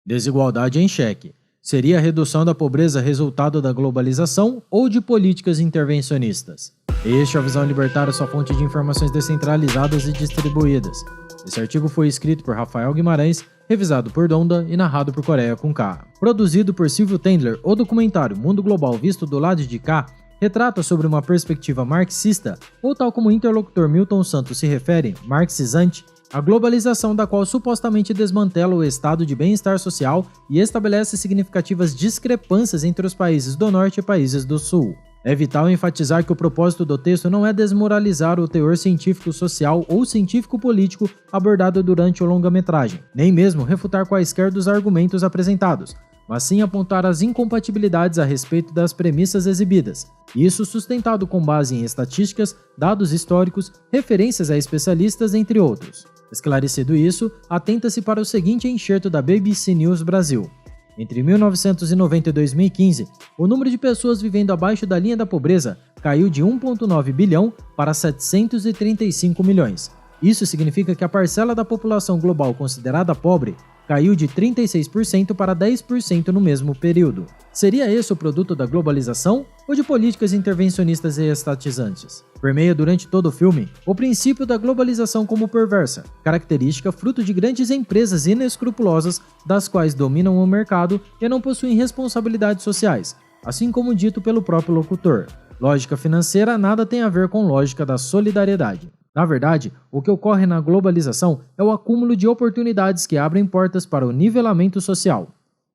Desigualdade em xeque. Seria a redução da pobreza resultado da globalização ou de políticas intervencionistas? Este é a Visão Libertária, sua fonte de informações descentralizadas e distribuídas. Esse artigo foi escrito por Rafael Guimarães, revisado por Donda e narrado por Coreia com K. Produzido por Silvio Tendler, o documentário Mundo Global Visto do Lado de Cá retrata sobre uma perspectiva marxista, ou tal como o interlocutor Milton Santos se refere, marxizante, a globalização da qual supostamente desmantela o estado de bem-estar social e estabelece significativas discrepâncias entre os países do Norte e países do Sul. É vital enfatizar que o propósito do texto não é desmoralizar o teor científico-social ou científico-político abordado durante o longa-metragem, nem mesmo refutar quaisquer dos argumentos apresentados, mas sim apontar as incompatibilidades a respeito das premissas exibidas, isso sustentado com base em estatísticas, dados históricos, referências a especialistas, entre outros. Esclarecido isso, atenta-se para o seguinte enxerto da BBC News Brasil. Entre 1990 e 2015, o número de pessoas vivendo abaixo da linha da pobreza caiu de 1,9 bilhão para 735 milhões. Isso significa que a parcela da população global considerada pobre caiu de 36% para 10% no mesmo período. Seria esse o produto da globalização ou de políticas intervencionistas e estatizantes? Permeia durante todo o filme o princípio da globalização como perversa, característica fruto de grandes empresas inescrupulosas das quais dominam o mercado e não possuem responsabilidades sociais, assim como dito pelo próprio locutor. Lógica financeira nada tem a ver com lógica da solidariedade. Na verdade, o que ocorre na globalização é o acúmulo de oportunidades que abrem portas para o nivelamento social.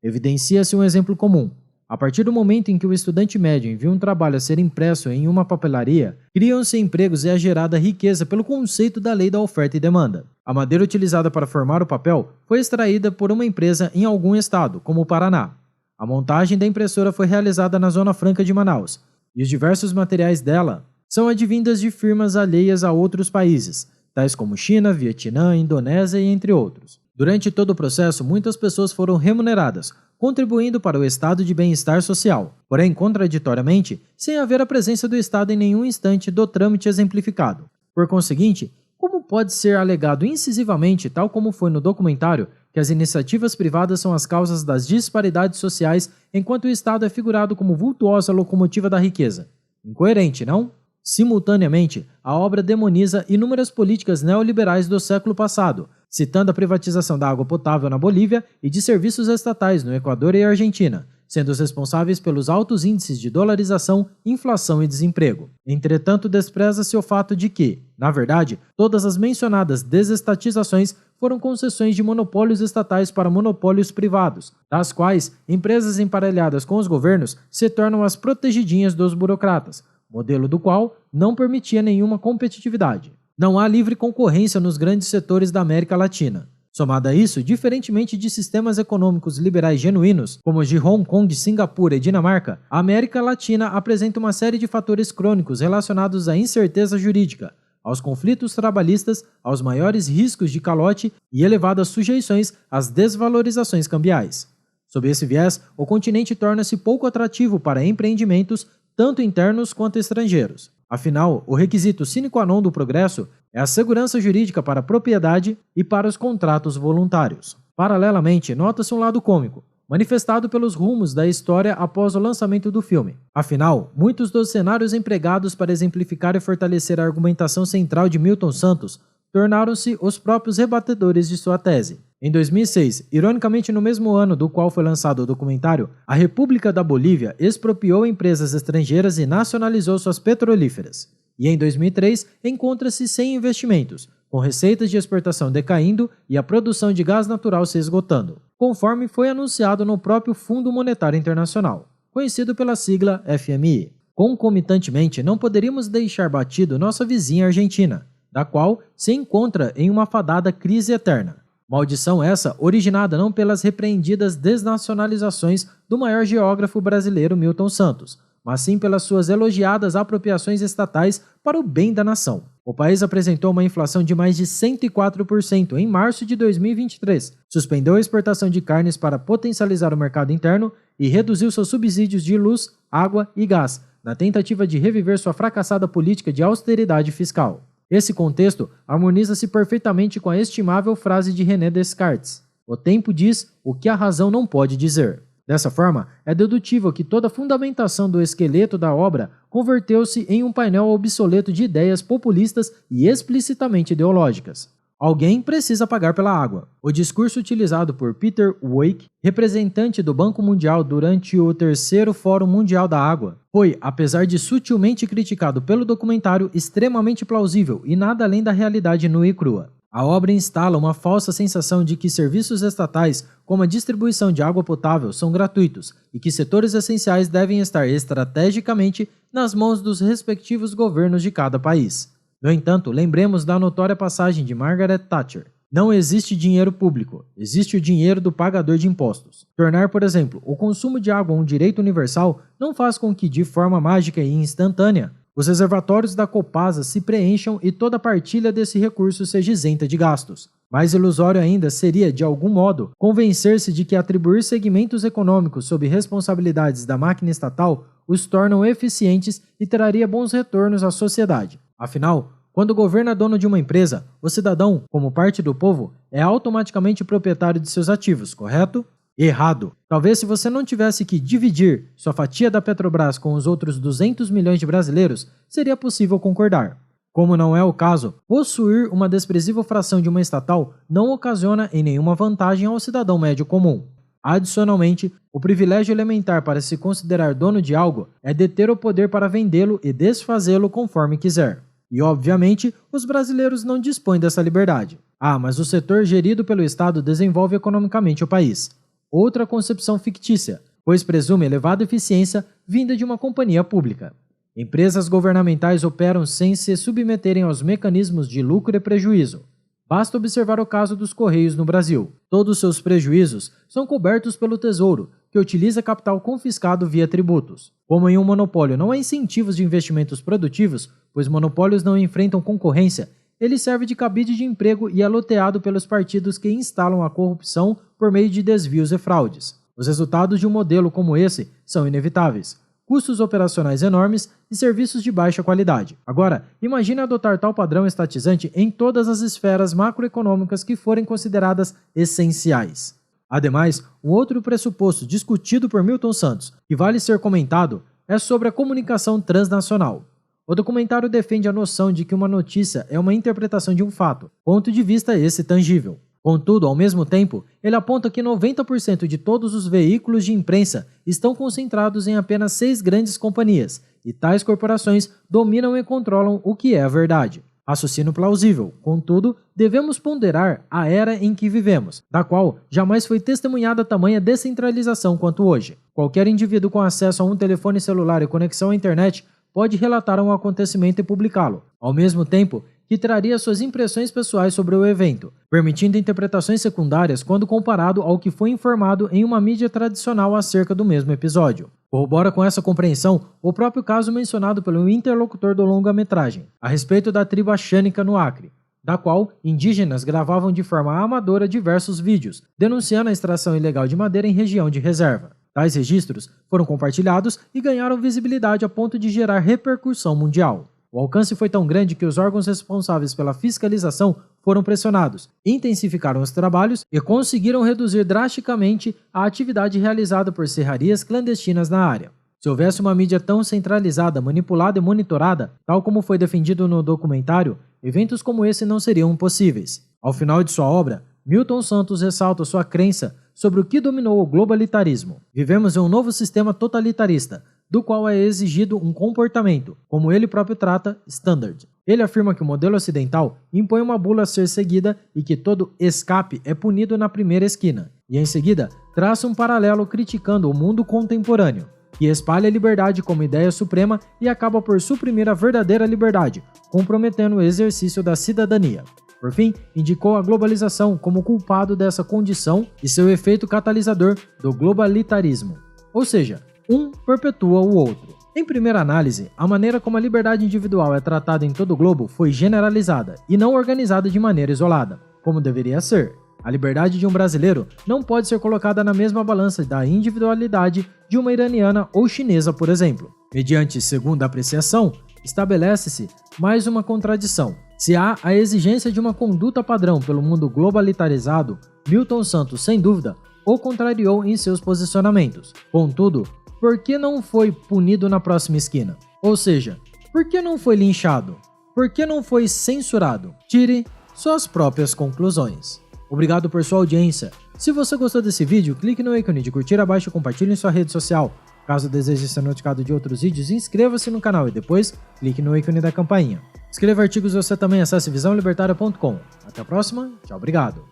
Evidencia-se um exemplo comum. A partir do momento em que o estudante médio envia um trabalho a ser impresso em uma papelaria, criam-se empregos e é gerada riqueza pelo conceito da lei da oferta e demanda. A madeira utilizada para formar o papel foi extraída por uma empresa em algum estado, como o Paraná. A montagem da impressora foi realizada na Zona Franca de Manaus, e os diversos materiais dela são advindas de firmas alheias a outros países, tais como China, Vietnã, Indonésia e entre outros. Durante todo o processo, muitas pessoas foram remuneradas, contribuindo para o estado de bem-estar social, porém, contraditoriamente, sem haver a presença do Estado em nenhum instante do trâmite exemplificado. Por conseguinte, como pode ser alegado incisivamente, tal como foi no documentário, que as iniciativas privadas são as causas das disparidades sociais, enquanto o Estado é figurado como vultuosa locomotiva da riqueza? Incoerente, não? Simultaneamente, a obra demoniza inúmeras políticas neoliberais do século passado, citando a privatização da água potável na Bolívia e de serviços estatais no Equador e Argentina, sendo os responsáveis pelos altos índices de dolarização, inflação e desemprego. Entretanto, despreza-se o fato de que, na verdade, todas as mencionadas desestatizações foram concessões de monopólios estatais para monopólios privados, das quais empresas emparelhadas com os governos se tornam as protegidinhas dos burocratas, modelo do qual não permitia nenhuma competitividade. Não há livre concorrência nos grandes setores da América Latina. Somado a isso, diferentemente de sistemas econômicos liberais genuínos, como os de Hong Kong, Singapura e Dinamarca, a América Latina apresenta uma série de fatores crônicos relacionados à incerteza jurídica, aos conflitos trabalhistas, aos maiores riscos de calote e elevadas sujeições às desvalorizações cambiais. Sob esse viés, o continente torna-se pouco atrativo para empreendimentos, tanto internos quanto estrangeiros. Afinal, o requisito sine qua non do progresso é a segurança jurídica para a propriedade e para os contratos voluntários. Paralelamente, nota-se um lado cômico, manifestado pelos rumos da história após o lançamento do filme. Afinal, muitos dos cenários empregados para exemplificar e fortalecer a argumentação central de Milton Santos tornaram-se os próprios rebatedores de sua tese. Em 2006, ironicamente no mesmo ano do qual foi lançado o documentário, a República da Bolívia expropriou empresas estrangeiras e nacionalizou suas petrolíferas. E em 2003, encontra-se sem investimentos, com receitas de exportação decaindo e a produção de gás natural se esgotando, conforme foi anunciado no próprio Fundo Monetário Internacional, conhecido pela sigla FMI. Concomitantemente, não poderíamos deixar batido nossa vizinha Argentina, da qual se encontra em uma fadada crise eterna. Maldição essa originada não pelas repreendidas desnacionalizações do maior geógrafo brasileiro Milton Santos, mas sim pelas suas elogiadas apropriações estatais para o bem da nação. O país apresentou uma inflação de mais de 104% em março de 2023, suspendeu a exportação de carnes para potencializar o mercado interno e reduziu seus subsídios de luz, água e gás, na tentativa de reviver sua fracassada política de austeridade fiscal. Esse contexto harmoniza-se perfeitamente com a estimável frase de René Descartes: O tempo diz o que a razão não pode dizer. Dessa forma, é dedutível que toda a fundamentação do esqueleto da obra converteu-se em um painel obsoleto de ideias populistas e explicitamente ideológicas. Alguém precisa pagar pela água. O discurso utilizado por Peter Wake, representante do Banco Mundial durante o terceiro Fórum Mundial da Água, foi, apesar de sutilmente criticado pelo documentário, extremamente plausível e nada além da realidade nua e crua. A obra instala uma falsa sensação de que serviços estatais, como a distribuição de água potável, são gratuitos e que setores essenciais devem estar estrategicamente nas mãos dos respectivos governos de cada país. No entanto, lembremos da notória passagem de Margaret Thatcher. Não existe dinheiro público, existe o dinheiro do pagador de impostos. Tornar, por exemplo, o consumo de água um direito universal não faz com que, de forma mágica e instantânea, os reservatórios da Copasa se preencham e toda a partilha desse recurso seja isenta de gastos. Mais ilusório ainda seria, de algum modo, convencer-se de que atribuir segmentos econômicos sob responsabilidades da máquina estatal os tornam eficientes e traria bons retornos à sociedade. Afinal, quando o governo é dono de uma empresa, o cidadão, como parte do povo, é automaticamente proprietário de seus ativos, correto? Errado. Talvez se você não tivesse que dividir sua fatia da Petrobras com os outros 200 milhões de brasileiros, seria possível concordar. Como não é o caso, possuir uma desprezível fração de uma estatal não ocasiona em nenhuma vantagem ao cidadão médio comum. Adicionalmente, o privilégio elementar para se considerar dono de algo é deter o poder para vendê-lo e desfazê-lo conforme quiser. E, obviamente, os brasileiros não dispõem dessa liberdade. Mas o setor gerido pelo Estado desenvolve economicamente o país. Outra concepção fictícia, pois presume elevada eficiência vinda de uma companhia pública. Empresas governamentais operam sem se submeterem aos mecanismos de lucro e prejuízo. Basta observar o caso dos Correios no Brasil. Todos seus prejuízos são cobertos pelo Tesouro, que utiliza capital confiscado via tributos. Como em um monopólio não há incentivos de investimentos produtivos, pois monopólios não enfrentam concorrência, ele serve de cabide de emprego e é loteado pelos partidos que instalam a corrupção por meio de desvios e fraudes. Os resultados de um modelo como esse são inevitáveis. Custos operacionais enormes e serviços de baixa qualidade. Agora, imagine adotar tal padrão estatizante em todas as esferas macroeconômicas que forem consideradas essenciais. Ademais, um outro pressuposto discutido por Milton Santos, que vale ser comentado, é sobre a comunicação transnacional. O documentário defende a noção de que uma notícia é uma interpretação de um fato, ponto de vista esse tangível. Contudo, ao mesmo tempo, ele aponta que 90% de todos os veículos de imprensa estão concentrados em apenas 6 grandes companhias, e tais corporações dominam e controlam o que é a verdade. Raciocínio plausível, contudo, devemos ponderar a era em que vivemos, da qual jamais foi testemunhada tamanha descentralização quanto hoje. Qualquer indivíduo com acesso a um telefone celular e conexão à internet pode relatar um acontecimento e publicá-lo, ao mesmo tempo que traria suas impressões pessoais sobre o evento, permitindo interpretações secundárias quando comparado ao que foi informado em uma mídia tradicional acerca do mesmo episódio. Corrobora com essa compreensão o próprio caso mencionado pelo interlocutor do longa-metragem, a respeito da tribo Xânica no Acre, da qual indígenas gravavam de forma amadora diversos vídeos, denunciando a extração ilegal de madeira em região de reserva. Tais registros foram compartilhados e ganharam visibilidade a ponto de gerar repercussão mundial. O alcance foi tão grande que os órgãos responsáveis pela fiscalização foram pressionados, intensificaram os trabalhos e conseguiram reduzir drasticamente a atividade realizada por serrarias clandestinas na área. Se houvesse uma mídia tão centralizada, manipulada e monitorada, tal como foi defendido no documentário, eventos como esse não seriam possíveis. Ao final de sua obra, Milton Santos ressalta sua crença sobre o que dominou o globalitarismo. Vivemos em um novo sistema totalitarista, do qual é exigido um comportamento, como ele próprio trata, standard. Ele afirma que o modelo ocidental impõe uma bula a ser seguida e que todo escape é punido na primeira esquina, e em seguida traça um paralelo criticando o mundo contemporâneo, que espalha a liberdade como ideia suprema e acaba por suprimir a verdadeira liberdade, comprometendo o exercício da cidadania. Por fim, indicou a globalização como culpado dessa condição e seu efeito catalisador do globalitarismo. Ou seja, um perpetua o outro. Em primeira análise, a maneira como a liberdade individual é tratada em todo o globo foi generalizada e não organizada de maneira isolada, como deveria ser. A liberdade de um brasileiro não pode ser colocada na mesma balança da individualidade de uma iraniana ou chinesa, por exemplo. Mediante segunda apreciação, estabelece-se mais uma contradição. Se há a exigência de uma conduta padrão pelo mundo globalizado, Milton Santos, sem dúvida, o contrariou em seus posicionamentos. Contudo, por que não foi punido na próxima esquina? Ou seja, por que não foi linchado? Por que não foi censurado? Tire suas próprias conclusões. Obrigado por sua audiência. Se você gostou desse vídeo, clique no ícone de curtir abaixo e compartilhe em sua rede social. Caso deseje ser notificado de outros vídeos, inscreva-se no canal e depois clique no ícone da campainha. Escreva artigos e você também acesse visãolibertaria.com. Até a próxima, tchau, obrigado.